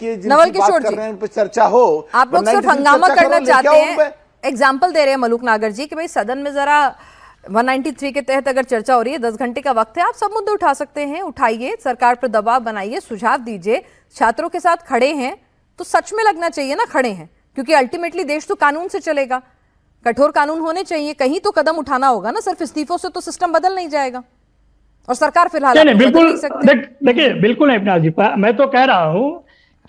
नवल किशोर जी, उन पर चर्चा हो। आप लोग सिर्फ हंगामा करना चाहते हैं। एग्जाम्पल दे रहे हैं मलूक नागर जी कि भाई सदन में जरा 193 के तहत अगर चर्चा हो रही है, 10 घंटे का वक्त है, आप सब मुद्दे उठा सकते हैं, उठाइए, सरकार पर दबाव बनाइए, सुझाव दीजिए, छात्रों के साथ खड़े हैं तो सच में लगना चाहिए ना खड़े हैं, क्योंकि अल्टीमेटली देश तो कानून से चलेगा, कठोर कानून होने चाहिए, कहीं तो कदम उठाना होगा ना, सिर्फ इस्तीफों से तो सिस्टम बदल नहीं जाएगा। और सरकार फिलहाल बिल्कुल देखिए, बिल्कुल नहीं अपना जी, मैं तो कह रहा हूं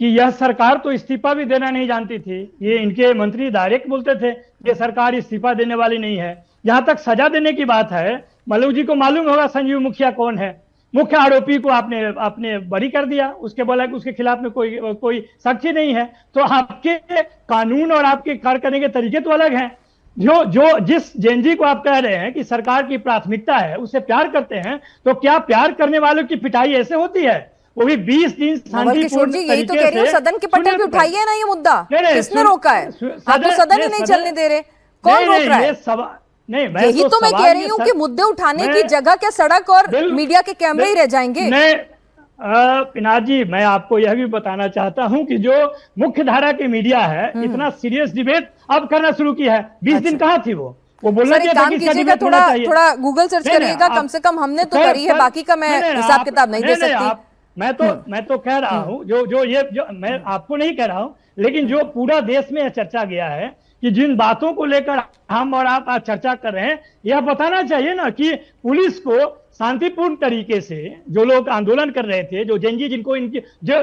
कि यह सरकार तो इस्तीफा भी देना नहीं जानती थी। ये इनके मंत्री डायरेक्ट बोलते थे कि सरकार इस्तीफा देने वाली नहीं है। जहां तक सजा देने की बात है, मलूक जी को मालूम होगा संजीव मुखिया कौन है। मुख्य आरोपी को आपने बरी कर दिया, उसके बोला कि उसके खिलाफ में कोई साक्षी नहीं है। तो आपके कानून और आपके कार्य करने के तरीके तो अलग हैं। जिस जेएनजी को आप कह रहे हैं कि सरकार की प्राथमिकता है, उससे प्यार करते हैं, तो क्या प्यार करने वालों की पिटाई ऐसे होती है? वो भी 20 दिन शांतिपूर्ण तरीके से। यही तो कह रही हूं, सदन के पटल पे उठाइए ना ये मुद्दा। किसने रोका है? आप तो सदन ही नहीं चलने दे रहे, कौन रोक रहा है? यही तो मैं कह रही हूँ कि मुद्दे उठाने की जगह क्या सड़क और मीडिया के कैमरे ही रह जाएंगे? पिनाक जी, मैं आपको यह भी बताना चाहता हूं कि जो मुख्य धारा की मीडिया है, इतना सीरियस डिबेट अब करना शुरू किया है। 20 दिन कहाँ थी वो बोलना कीजिएगा, थोड़ा गूगल सर्च करिएगा, कम से कम हमने तो करी है, बाकी का मैं हिसाब किताब नहीं दे सकती। मैं तो कह रहा हूं, जो मैं आपको नहीं कह रहा हूं, लेकिन जो पूरा देश में चर्चा गया है कि जिन बातों को लेकर हम और आप आज चर्चा कर रहे हैं, यह बताना चाहिए ना कि पुलिस को शांतिपूर्ण तरीके से जो लोग आंदोलन कर रहे थे, जो जेएनजी जिनको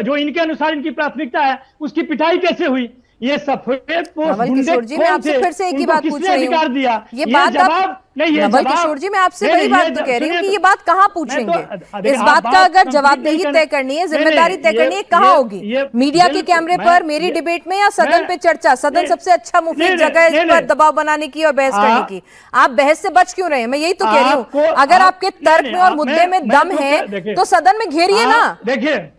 जो इनके अनुसार इनकी प्राथमिकता है, उसकी पिटाई कैसे हुई? ये सफेद किशोर जी, मैं आपसे फिर से एक ही बात पूछ रही हूँ, दिया ये बात आप नवल किशोर जी, मैं आपसे वही बात तो कह रही हूँ कि ये बात कहाँ पूछेंगे? इस बात का अगर जवाबदेही तय करनी है, जिम्मेदारी तय करनी है, कहाँ होगी? मीडिया के कैमरे पर, मेरी डिबेट में, या सदन पे चर्चा? सदन सबसे अच्छा मुफीद जगह है इस पर दबाव बनाने की और बहस करने की। आप बहस से बच क्यों रहे हैं? मैं यही तो कह रही हूँ, अगर आपके तर्क में और मुद्दे में दम है तो सदन में घेरिए ना। देखिए,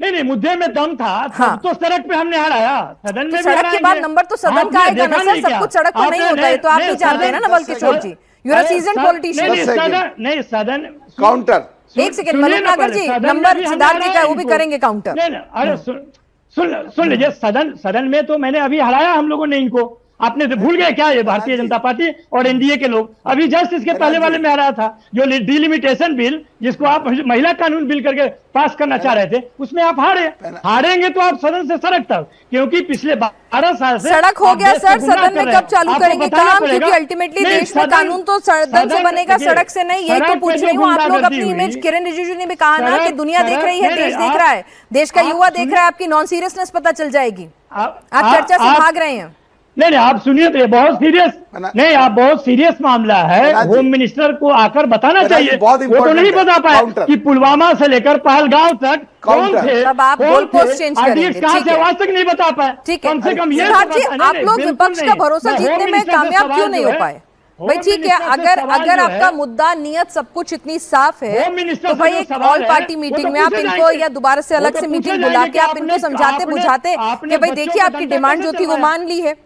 नहीं, मुद्दे में दम था, हाँ। तो सड़क पे हमने हराया, सदन में सड़क के बाद नंबर तो सदन का आएगा ना सर, सब कुछ सड़क पर नहीं होता है, तो आप भी जानते हैं ना Naval Kishore ji, you are a seasoned politician. नहीं, सदन काउंटर एक सेकंड, मलूक नागर जी, नंबर सिद्धार्थ जी का वो भी करेंगे काउंटर। अरे सुन लीजिए, सदन में तो मैंने अभी हराया हम लोगों ने इनको। आपने तो भूल गए क्या? ये भारतीय जनता पार्टी और एनडीए के लोग अभी जस्ट इसके पहले वाले में आ रहा था, जो डिलिमिटेशन बिल, जिसको आप महिला कानून बिल करके पास करना चाह रहे थे, उसमें आप हारेंगे तो आप सदन से सड़क तक, क्योंकि पिछले 12 साल से सड़क हो गया सर। सदन में कब चालू करेंगे काम? क्योंकि अल्टीमेटली देश में कानून तो सदन से बनेगा, सड़क से नहीं। यही तो पूछ रही हूँ, आप लोग अपनी इमेज, किरण रिजिजू ने भी कहा ना कि दुनिया देख रही है, देश देख रहा है, देश का युवा देख रहा है, आपकी नॉन सीरियसनेस पता चल जाएगी। आप चर्चा से भाग रहे हैं। नहीं, आप सुनिए, तो ये बहुत सीरियस नहीं, आप बहुत सीरियस मामला है। होम मिनिस्टर को आकर बताना चाहिए, वो तो नहीं बता पाए कि पुलवामा से लेकर पहलगांव तक कौन थे, आप गोल पोस्ट चेंज करेंगे, कहां से आज तक नहीं बता पाए। कम से कम ये आप लोग विपक्ष का भरोसा जीतने में कामयाब क्यों नहीं हो पाए? भाई ठीक है, अगर आपका मुद्दा, नियत, सब कुछ इतनी साफ है तो भाई एक ऑल पार्टी मीटिंग में आप इनको, या दोबारा से अलग से मीटिंग बुला के आप इनको समझाते बुझाते कि भाई देखिए आपकी डिमांड जो थी वो मान ली है,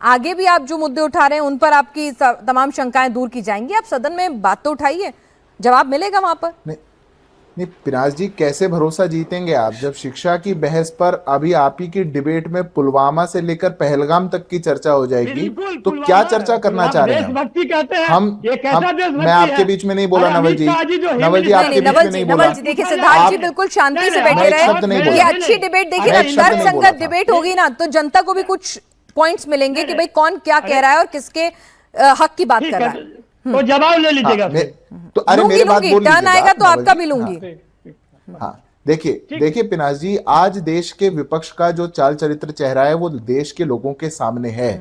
आगे भी आप जो मुद्दे उठा रहे हैं उन पर आपकी तमाम शंकाएं दूर की जाएंगी। आप सदन में बात तो उठाइए, जवाब मिलेगा वहां पर। नहीं पिनाज जी, कैसे भरोसा जीतेंगे आप जब शिक्षा की बहस पर अभी आप ही की डिबेट में पुलवामा से लेकर पहलगाम तक की चर्चा हो जाएगी, तो क्या चर्चा करना चाह रहे हैं हम? मैं आपके बीच में नहीं बोला नवल जी, नवल जी आपके बीच में नहीं बोला। देखिए सिद्धार्थ जी बिल्कुल शांति से बैठे रहे, ये अच्छी डिबेट देखिए ना, तर्कसंगत डिबेट होगी ना तो जनता को भी कुछ पॉइंट्स मिलेंगे कि भाई कौन क्या कह रहा है और किसके हक की बात कर रहा है, तो जवाब ले लीजिएगा। तो अरे मेरी बात बोल टर्न आएगा तो आपका भी लूंगी। हाँ देखिए पिनाश जी, आज देश के विपक्ष का जो चाल चरित्र चेहरा है वो देश के लोगों के सामने है।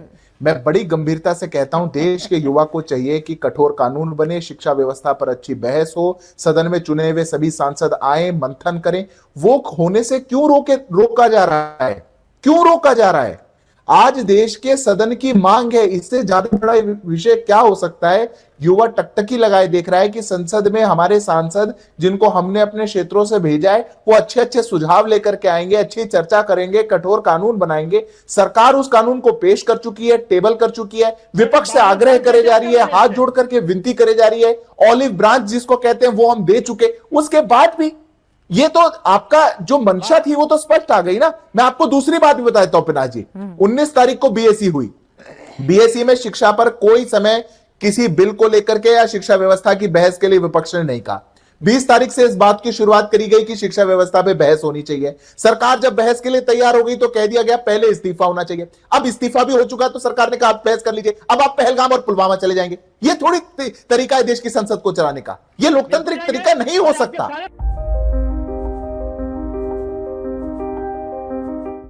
मैं बड़ी गंभीरता से कहता हूं, देश के युवा को चाहिए कि कठोर कानून बने, शिक्षा व्यवस्था पर अच्छी बहस हो, सदन में चुने हुए सभी सांसद आए, मंथन करें। वो होने से क्यों रोका जा रहा है? क्यों रोका जा रहा है? आज देश के सदन की मांग है, इससे ज्यादा बड़ा विषय क्या हो सकता है? युवा टकटकी लगाए देख रहा है कि संसद में हमारे सांसद जिनको हमने अपने क्षेत्रों से भेजा है वो अच्छे अच्छे सुझाव लेकर के आएंगे, अच्छी चर्चा करेंगे, कठोर कानून बनाएंगे। सरकार उस कानून को पेश कर चुकी है, टेबल कर चुकी है, विपक्ष से आग्रह करे जा रही है, हाथ जोड़ करके विनती करे जा रही है, ऑलिव ब्रांच जिसको कहते हैं वो हम दे चुके। उसके बाद भी ये तो आपका जो मंशा थी वो तो स्पष्ट आ गई ना। मैं आपको दूसरी बात भी बता देता हूं पिनाक जी, 19 तारीख को बीएससी हुई। बीएससी में शिक्षा पर कोई समय किसी बिल को लेकर के या शिक्षा व्यवस्था की बहस के लिए विपक्ष ने नहीं कहा। 20 तारीख से इस बात की शुरुआत करी गई कि शिक्षा व्यवस्था पे बहस होनी चाहिए। सरकार जब बहस के लिए तैयार हो गई तो कह दिया गया पहले इस्तीफा होना चाहिए। अब इस्तीफा भी हो चुका तो सरकार ने कहा आप बहस कर लीजिए, अब आप पहलगाम और पुलवामा चले जाएंगे। ये थोड़ी तरीका है देश की संसद को चलाने का, ये लोकतांत्रिक तरीका नहीं हो सकता।